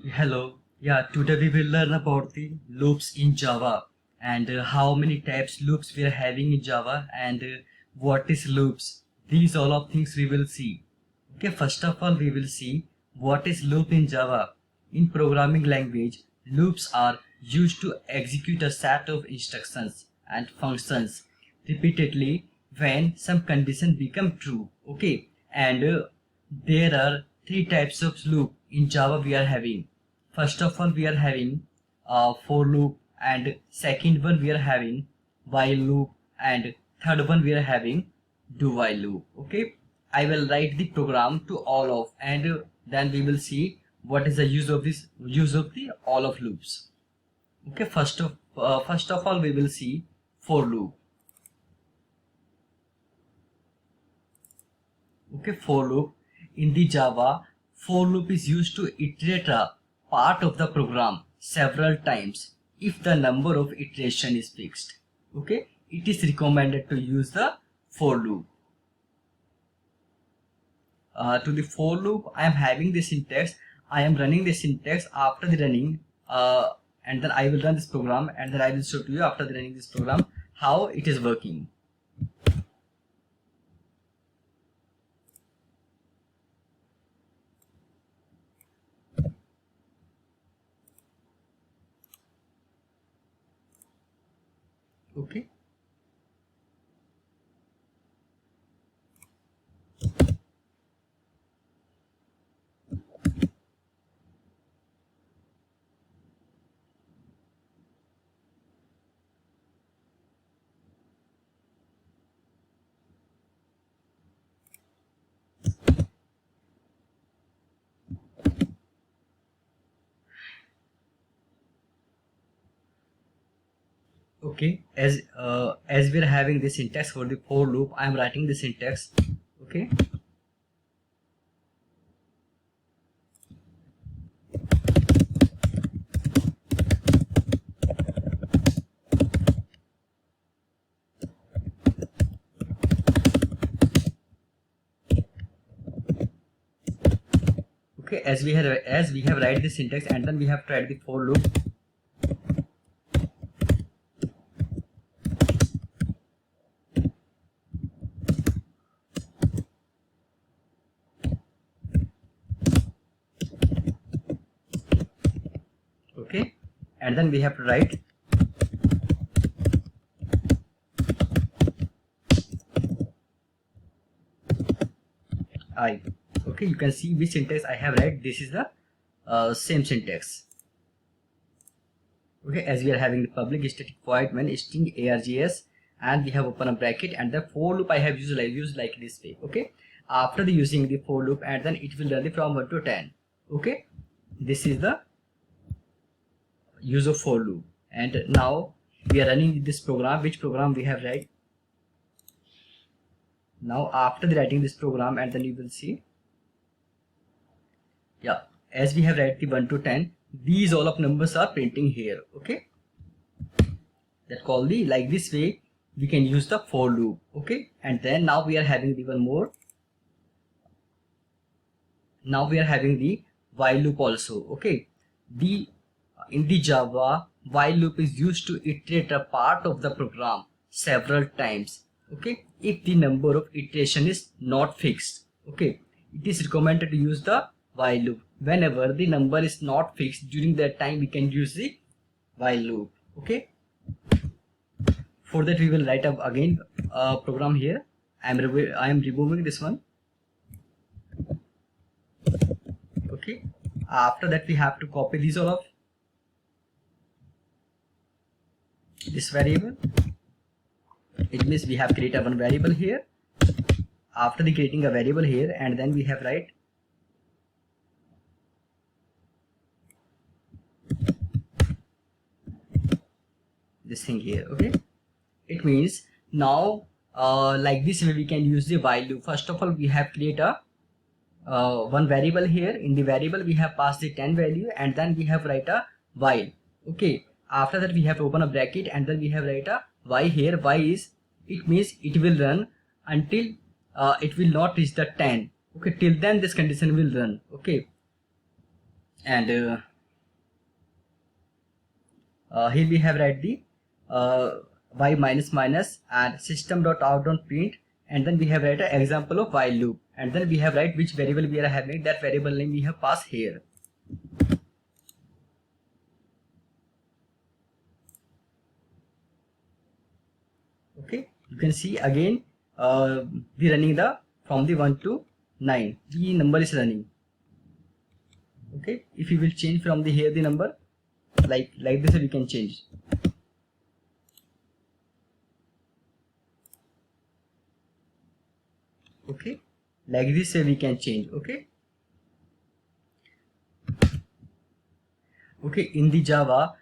Hello. Yeah, today we will learn about the loops in Java and how many types loops we are having in Java and what is loops. These all of things we will see. Okay, first of all we will see what is loop in Java. In programming language, loops are used to execute a set of instructions and functions repeatedly when some condition become true. Okay, and there are three types of loop in Java we are having. First of all, we are having for loop, and second one we are having while loop, and third one we are having do while loop. Okay, I will write the program to all of, and then we will see what is the use of the all of loops. Okay, first of all we will see for loop. Okay, for loop in the Java, for loop is used to iterate a part of the program several times if the number of iteration is fixed. Okay, it is recommended to use the for loop. To the for loop, I am having the syntax. I am running the syntax. After the running, and then I will run this program, and then I will show to you after the running this program how it is working. Okay. Okay, as we are having the syntax for the for loop, I am writing the syntax. Okay, okay, as we have write the syntax, and then we have tried the for loop. Okay, and then we have to write I. Okay, you can see which syntax I have write. This is the same syntax. Okay, as we are having the public static void main string args, and we have open a bracket, and the for loop I have used like this way. Okay, after the using the for loop, and then it will run it from 1 to 10. Okay, this is the use of for loop, and now we are running this program. Which program we have write? Now after the writing this program, and then you will see, yeah, as we have write the 1 to 10, these all of numbers are printing here. Okay, that call the like this way we can use the for loop. Okay, and then now we are having the one more. Now we are having the while loop also. Okay, the in the Java, while loop is used to iterate a part of the program several times. Okay, if the number of iteration is not fixed. Okay, it is recommended to use the while loop. Whenever the number is not fixed, during that time we can use the while loop. Okay, for that we will write up again a program here. I am removing this one. Okay, after that we have to copy these all of this variable. It means we have created one variable here. After the creating a variable here, and then we have write this thing here. Okay, it means now like this way we can use the while loop. First of all, we have create a one variable here. In the variable we have passed the 10 value, and then we have write a while. Okay, after that we have open a bracket, and then we have write a y here. Y is, it means it will run until it will not reach the 10. Okay, till then this condition will run. Okay, and here we have write the y minus minus and system.out.print, and then we have write an example of while loop, and then we have write which variable we are having, that variable name we have passed here. Okay, you can see again we running the from the 1 to 9 the number is running. Okay, if we will change from the here the number like this, we can change. Okay, like this we can change. Okay, okay, in the Java,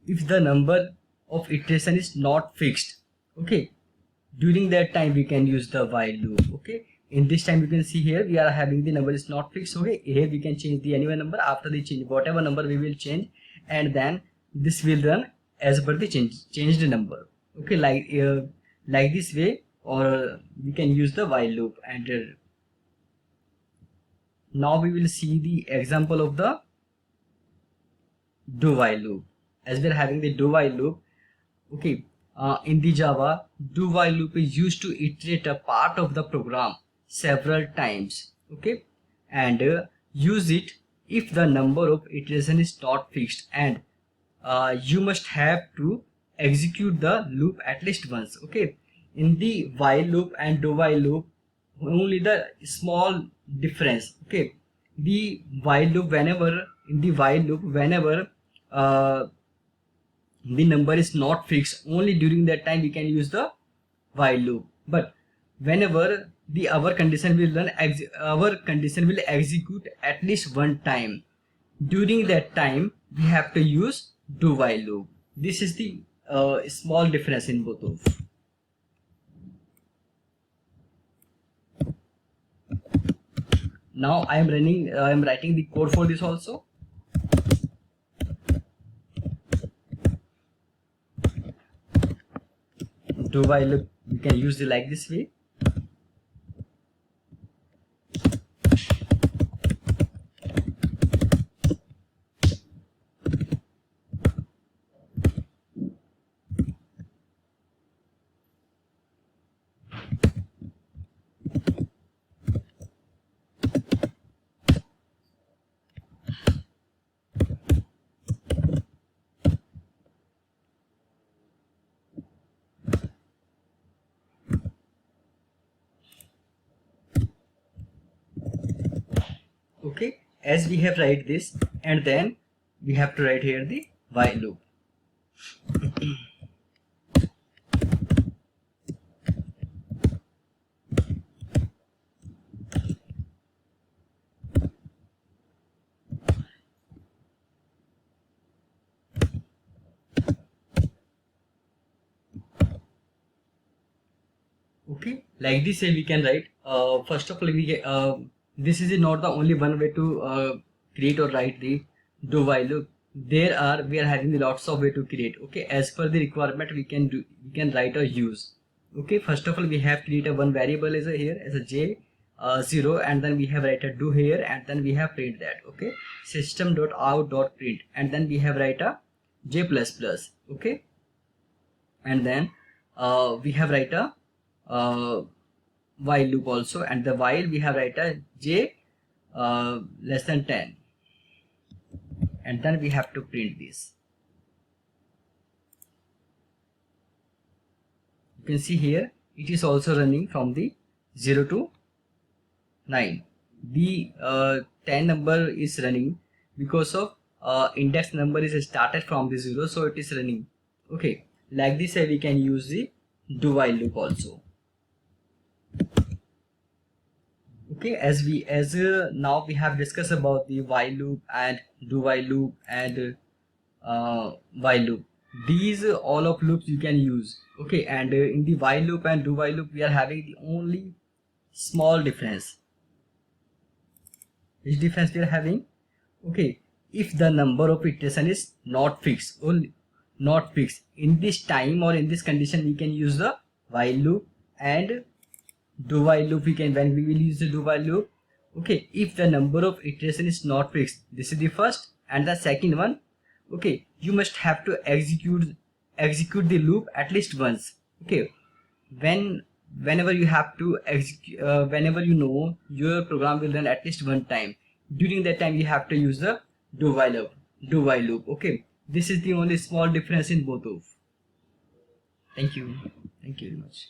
if the number of iteration is not fixed, okay, during that time we can use the while loop. Okay, in this time you can see here we are having the number is not fixed. Okay, here we can change the any number. After the change, whatever number we will change, and then this will run as per the changed number. Okay, like this way, or we can use the while loop. And now we will see the example of the do while loop. As we are having the do while loop, okay, in the Java, do while loop is used to iterate a part of the program several times. Okay, and use it if the number of iteration is not fixed, and you must have to execute the loop at least once. Okay, in the while loop and do while loop, only the small difference. Okay, the while loop, whenever in the while loop, whenever the number is not fixed, only during that time we can use the while loop. But whenever the our condition will run, our condition will execute at least one time, during that time we have to use do while loop. This is the small difference in both of. Now I am writing the code for this also. Do while loop, you can use it like this way. Okay, as we have write this, and then we have to write here the while loop. Okay, like this way we can write. First of all, we this is not the only one way to create or write the do while loop. We are having lots of way to create. Okay, as per the requirement we can write or use. Okay, first of all we have create a one variable as a here as a j 0, and then we have write a do here, and then we have print that. Okay, system.out.print, and then we have write a j plus plus. Okay, and then we have write a while loop also, and the while we have write a j less than 10, and then we have to print this. You can see here it is also running from the 0 to 9. The 10 number is running because of index number is started from the 0, so it is running. Okay, like this we can use the do while loop also. Okay, as now we have discussed about the while loop and do while loop and while loop. These all of loops you can use. Okay, and in the while loop and do while loop we are having the only small difference. Which difference we are having? Okay, if the number of iteration is not fixed, only not fixed, in this time or in this condition we can use the while loop, and do while loop we can, when we will use the do while loop. Okay, if the number of iteration is not fixed, this is the first, and the second one, Okay, you must have to execute the loop at least once. Okay, whenever you have to execute, whenever you know your program will run at least one time, during that time you have to use the do while loop. Okay, this is the only small difference in both of. Thank you very much.